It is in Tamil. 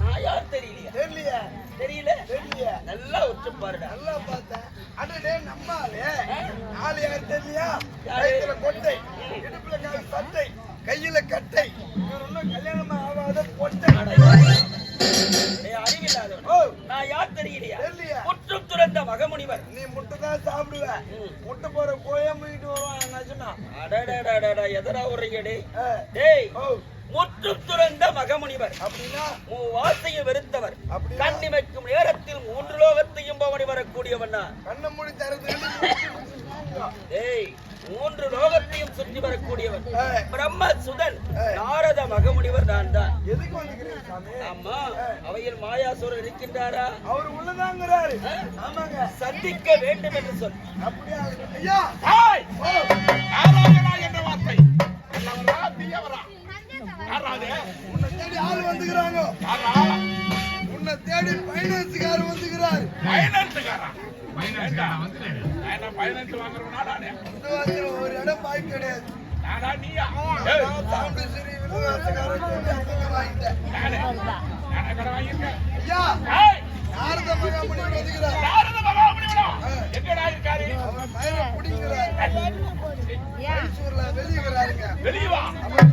நான் யார் தெரியலையா? தெரியல நல்லா உச்சு பாருடா. நல்லா பார்த்தேன். அடடே நம்மாலே ஆளு யார் தெரியலையா? கையில கொட்டை, இடுப்புல சட்டை, கையில கட்டை, இன்னும் கல்யாணம் ஆகாத பொட்டை. அறிவில்லாதவன். நான் யார் தெரியலையா? முற்றும் துறந்த மகமுனிவர். நீ முட்டை தான் சாப்பிடுவ. முட்டை போற கோயா மீட்டு வருவான் நஜமா. அடடடடடா எதரா உரையடே. டேய் முற்றும் துறந்த மகமுனிவர் அப்படின்னா வாசையை வெறுத்தவர். கண்ணிமைக்கும் நேரத்தில் 3 லோகத்தையும் பவனி வரக்கூடியவனா? கண்ணை மூடி தரது. ஏய் 3 லோகத்தையும் சுற்றி வரக்கூடியவன் பிரம்ம சுதன் நாரத மகமுனிவர். நான் தான். எதுக்கு வந்துக்கிறீங்க சாமி? ஆமா, அவையில் மாயாசூரர் இருக்கின்றாரா? அவர் உள்ளதாங்கிறாரு. ஆமாங்க, சந்திக்க வேண்டும் என்று சொல். அப்படியே ஐயா என்ற வார்த்தை உன்னை தேடி ஆள் வந்துக்கிறாங்க. உன்னை தேடி பைனான்ஸ்கார் வந்துக்கிறாரு. ஒரு இடம் பாய் கிடையாது. ஐயா நாரத மகாமுனிவர் வந்துக்கிறார். அவர் மயில பிடிக்கிறார். வெளியே வராருங்க. வெளியே வா. அவர்